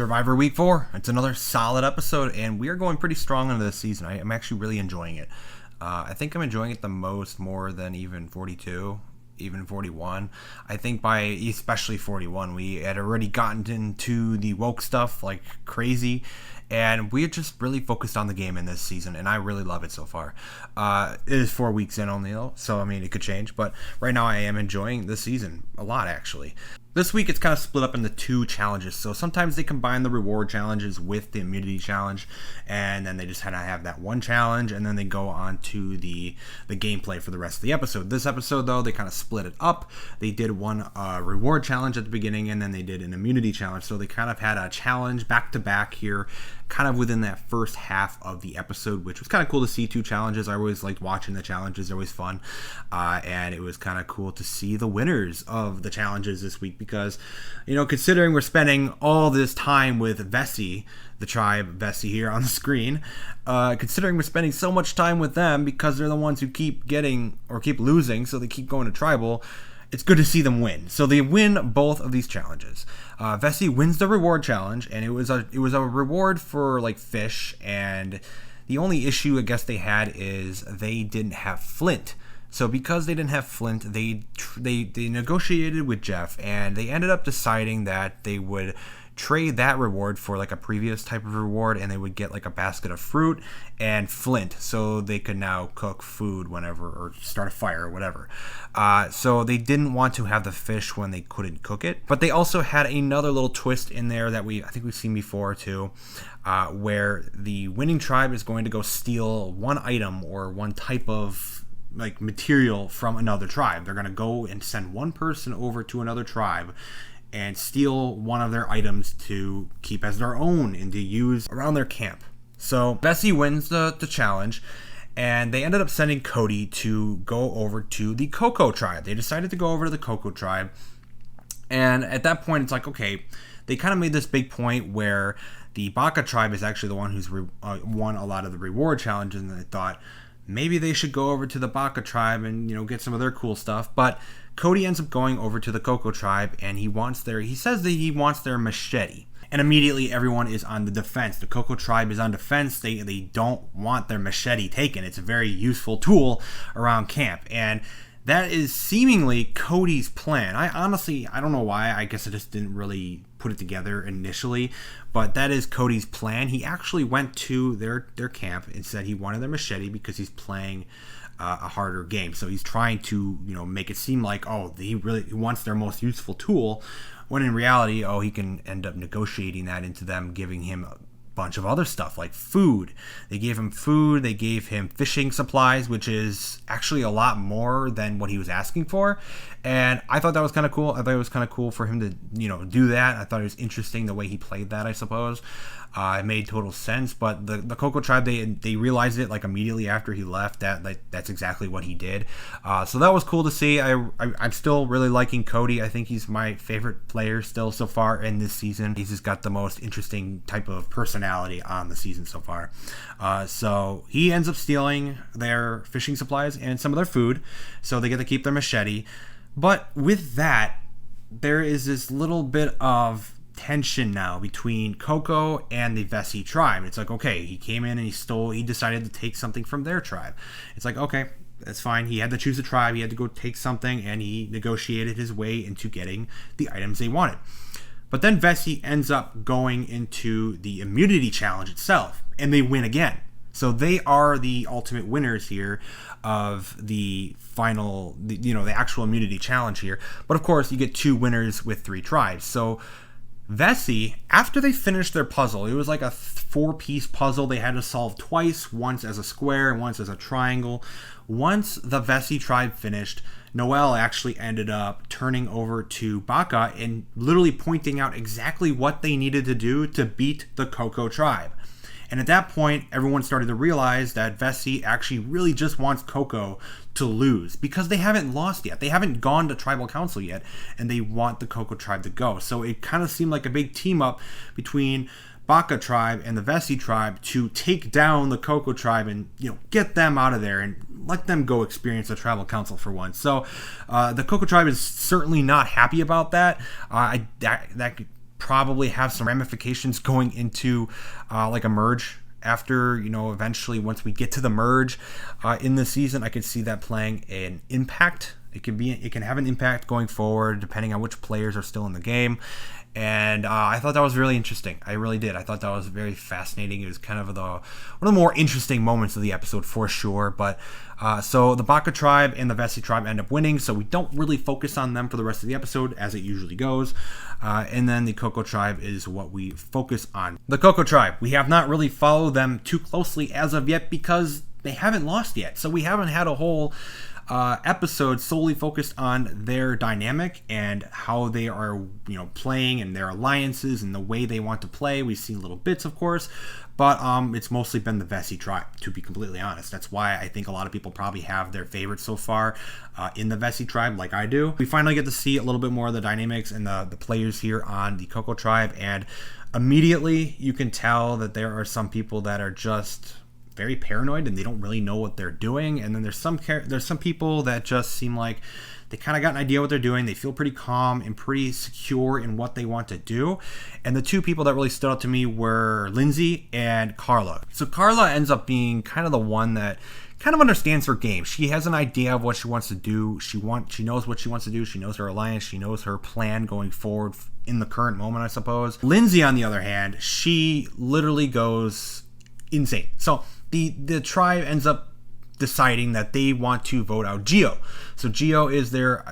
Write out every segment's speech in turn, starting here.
Survivor Week 4. It's another solid episode, and we are going pretty strong into this season. I'm actually really enjoying it. I think I'm enjoying it the most, more than even 42, even 41. I think by especially 41, we had already gotten into the woke stuff like crazy, and we're just really focused on the game in this season, and I really love it so far. It is 4 weeks in only, though, so I mean, it could change, but right now I am enjoying this season a lot, actually. This week, it's kind of split up into two challenges. So sometimes they combine the reward challenges with the immunity challenge, and then they just kind of have that one challenge, and then they go on to the gameplay for the rest of the episode. This episode, though, they kind of split it up. They did one reward challenge at the beginning, and then they did an immunity challenge. So they kind of had a challenge back-to-back here, kind of within that first half of the episode, which was kind of cool to see. Two challenges. I always liked watching the challenges. They're always fun. And it was kind of cool to see the winners of the challenges this week, because, you know, considering we're spending all this time with Vessi, the tribe Vessi here on the screen, considering we're spending so much time with them because they're the ones who keep getting or keep losing, so they keep going to tribal, it's good to see them win. So they win both of these challenges. Vessi wins the reward challenge, and it was a reward for like fish, and the only issue I guess they had is they didn't have flint. So because they didn't have flint, they negotiated with Jeff, and they ended up deciding that they would trade that reward for like a previous type of reward, and they would get like a basket of fruit and flint, so they could now cook food whenever, or start a fire or whatever. So they didn't want to have the fish when they couldn't cook it, but they also had another little twist in there that I think we've seen before too, where the winning tribe is going to go steal one item or one type of like material from another tribe. They're going to go and send one person over to another tribe and steal one of their items to keep as their own and to use around their camp. So Vessi wins the challenge, and they ended up sending Cody to go over to the Coco tribe. They decided to go over to the Coco tribe, and at that point it's like, okay, they kind of made this big point where the Baka tribe is actually the one who's won a lot of the reward challenges, and they thought maybe they should go over to the Baka tribe and, you know, get some of their cool stuff. But Cody ends up going over to the Coco tribe, and he says that he wants their machete. And immediately everyone is on the defense. The Coco tribe is on defense. They don't want their machete taken. It's a very useful tool around camp. And that is seemingly Cody's plan. I don't know why. I guess I just didn't really put it together initially, but that is Cody's plan. He actually went to their camp and said he wanted their machete because he's playing a harder game. So he's trying to, you know, make it seem like, oh, he wants their most useful tool, when in reality, he can end up negotiating that into them giving him a bunch of other stuff like food. They gave him food, they gave him fishing supplies, which is actually a lot more than what he was asking for, and I thought that was kind of cool. I thought it was kind of cool for him to, you know, do that. I thought it was interesting the way he played that, I suppose. It made total sense, but the Coco tribe, they realized it like immediately after he left, that's exactly what he did. So that was cool to see. I'm still really liking Cody. I think he's my favorite player still so far in this season. He's just got the most interesting type of personality on the season so far. So he ends up stealing their fishing supplies and some of their food, so they get to keep their machete. But with that, there is this little bit of tension now between Coco and the Vessi tribe. It's like, okay, he came in and he decided to take something from their tribe. It's like, okay, that's fine. He had to choose a tribe. He had to go take something, and he negotiated his way into getting the items they wanted. But then Vessi ends up going into the immunity challenge itself, and they win again. So they are the ultimate winners here of the final, the actual immunity challenge here. But of course, you get two winners with three tribes. So Vessi, after they finished their puzzle, it was like a 4-piece puzzle they had to solve twice, once as a square and once as a triangle. Once the Vessi tribe finished, Noel actually ended up turning over to Baka and literally pointing out exactly what they needed to do to beat the Coco tribe. And at that point, everyone started to realize that Vessi actually really just wants Coco to lose, because they haven't lost yet. They haven't gone to tribal council yet, and they want the Coco tribe to go. So it kind of seemed like a big team up between Baka tribe and the Vessi tribe to take down the Coco tribe and, you know, get them out of there and let them go experience a tribal council for once. So the Coco tribe is certainly not happy about that. That probably have some ramifications going into like a merge after, eventually once we get to the merge in the season. I could see that playing an impact. It can have an impact going forward depending on which players are still in the game. And I thought that was really interesting. I really did. I thought that was very fascinating. It was kind of one of the more interesting moments of the episode for sure. But so the Baka tribe and the Vessi tribe end up winning, so we don't really focus on them for the rest of the episode as it usually goes. And then the Coco tribe is what we focus on. The Coco tribe, we have not really followed them too closely as of yet because they haven't lost yet. So we haven't had a whole episode solely focused on their dynamic and how they are, playing and their alliances and the way they want to play. We've seen little bits, of course, but it's mostly been the Vessi tribe, to be completely honest. That's why I think a lot of people probably have their favorites so far in the Vessi tribe, like I do. We finally get to see a little bit more of the dynamics and the players here on the Coco tribe, and immediately you can tell that there are some people that are just very paranoid and they don't really know what they're doing. And then there's some people that just seem like they kind of got an idea what they're doing. They feel pretty calm and pretty secure in what they want to do. And the two people that really stood out to me were Lindsay and Carla. So Carla ends up being kind of the one that kind of understands her game. She has an idea of what she wants to do. She knows what she wants to do. She knows her alliance. She knows her plan going forward in the current moment, I suppose. Lindsay, on the other hand, she literally goes insane. So the tribe ends up deciding that they want to vote out Gio. So Gio is their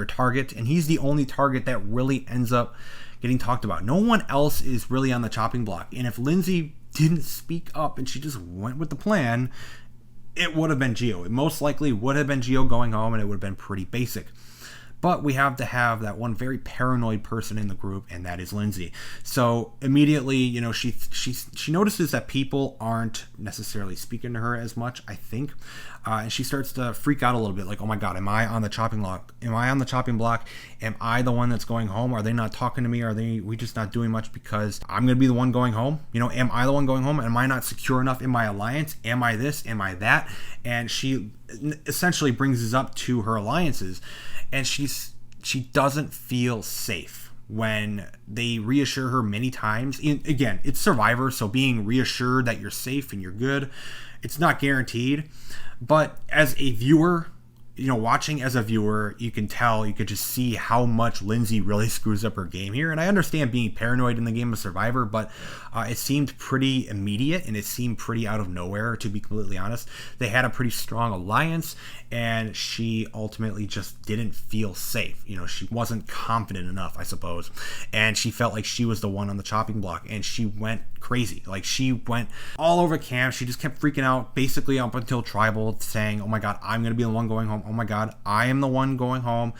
target, and he's the only target that really ends up getting talked about. No one else is really on the chopping block. And if Lindsay didn't speak up and she just went with the plan, it would have been Gio. It most likely would have been Gio going home, and it would have been pretty basic. But we have to have that one very paranoid person in the group, and that is Lindsay. So immediately, she notices that people aren't necessarily speaking to her as much, I think. And she starts to freak out a little bit, like, oh my God, am I on the chopping block? Am I on the chopping block? Am I the one that's going home? Are they not talking to me? We just not doing much because I'm going to be the one going home? Am I the one going home? Am I not secure enough in my alliance? Am I this? Am I that? And she essentially brings this up to her alliances. And she doesn't feel safe when they reassure her many times. Again, it's Survivor, so being reassured that you're safe and you're good, it's not guaranteed. But as a viewer, watching as a viewer, you could just see how much Lindsay really screws up her game here. And I understand being paranoid in the game of Survivor, but it seemed pretty immediate and it seemed pretty out of nowhere, to be completely honest. They had a pretty strong alliance, and she ultimately just didn't feel safe. She wasn't confident enough, I suppose. And she felt like she was the one on the chopping block, and she went crazy. Like, she went all over camp. She just kept freaking out, basically up until Tribal, saying, oh my God, I'm going to be the one going home. Oh my God, I am the one going home.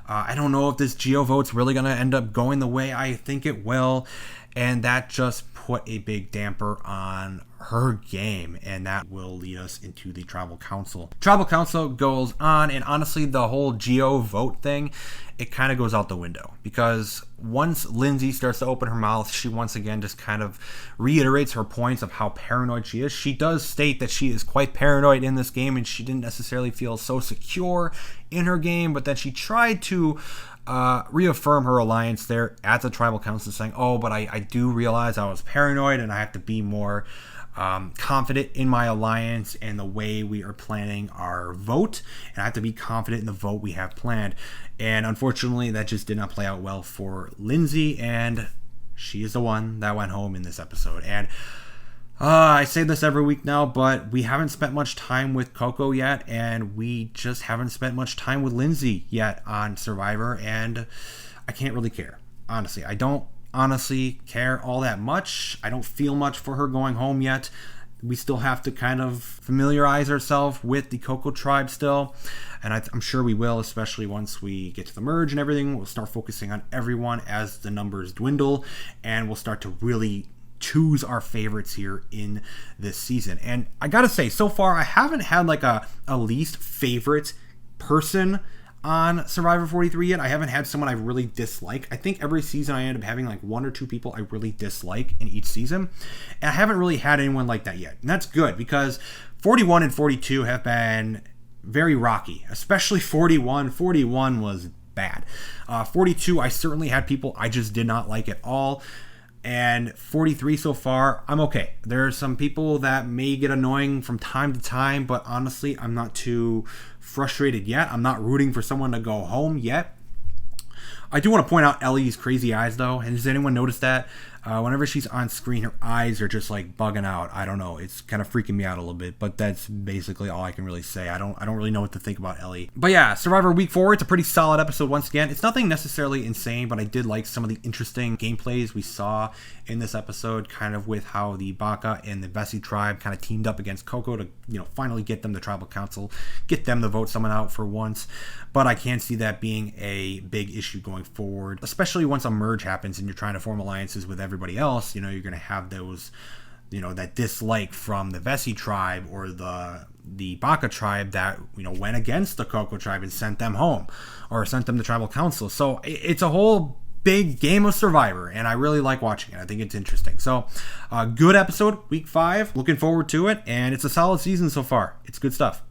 I don't know if this Geo vote's really going to end up going the way I think it will. And that just put a big damper on her game, and that will lead us into the Tribal Council. Tribal Council goes on, and honestly, the whole Geo vote thing, it kind of goes out the window, because once Lindsay starts to open her mouth, she once again just kind of reiterates her points of how paranoid she is. She does state that she is quite paranoid in this game, and she didn't necessarily feel so secure in her game, but then she tried to reaffirm her alliance there at the Tribal Council, saying, oh, but I do realize I was paranoid, and I have to be more confident in my alliance and the way we are planning our vote, and I have to be confident in the vote we have planned. And unfortunately, that just did not play out well for Lindsay, and she is the one that went home in this episode. And I say this every week now, but we haven't spent much time with Coco yet, and we just haven't spent much time with Lindsay yet on Survivor, and I can't really care. Honestly, I don't honestly care all that much. I don't feel much for her going home yet. We still have to kind of familiarize ourselves with the Coco tribe still, and I'm sure we will, especially once we get to the merge and everything. We'll start focusing on everyone as the numbers dwindle, and we'll start to really choose our favorites here in this season. And I gotta say, so far I haven't had like a least favorite person on Survivor 43 yet. I haven't had someone I really dislike. I think every season I end up having like one or two people I really dislike in each season, and I haven't really had anyone like that yet. And that's good, because 41 and 42 have been very rocky, especially 41. 41 was bad. 42, I certainly had people I just did not like at all. And 43 so far, I'm okay. There are some people that may get annoying from time to time, but honestly, I'm not too frustrated yet. I'm not rooting for someone to go home yet. I do want to point out Ellie's crazy eyes, though. And has anyone noticed that? Whenever she's on screen, her eyes are just like bugging out. I don't know. It's kind of freaking me out a little bit, but that's basically all I can really say. I don't really know what to think about Ellie. But yeah, Survivor Week 4, it's a pretty solid episode once again. It's nothing necessarily insane, but I did like some of the interesting gameplays we saw in this episode, kind of with how the Baka and the Vessi tribe kind of teamed up against Coco to, finally get them the tribal council, get them to vote someone out for once. But I can't see that being a big issue going forward, especially once a merge happens and you're trying to form alliances with everybody else. You're going to have those, that dislike from the Vessi tribe or the Baka tribe that, went against the Coco tribe and sent them home or sent them to tribal council. So it's a whole big game of Survivor, and I really like watching it. I think it's interesting. So, good episode, week 5. Looking forward to it, and it's a solid season so far. It's good stuff.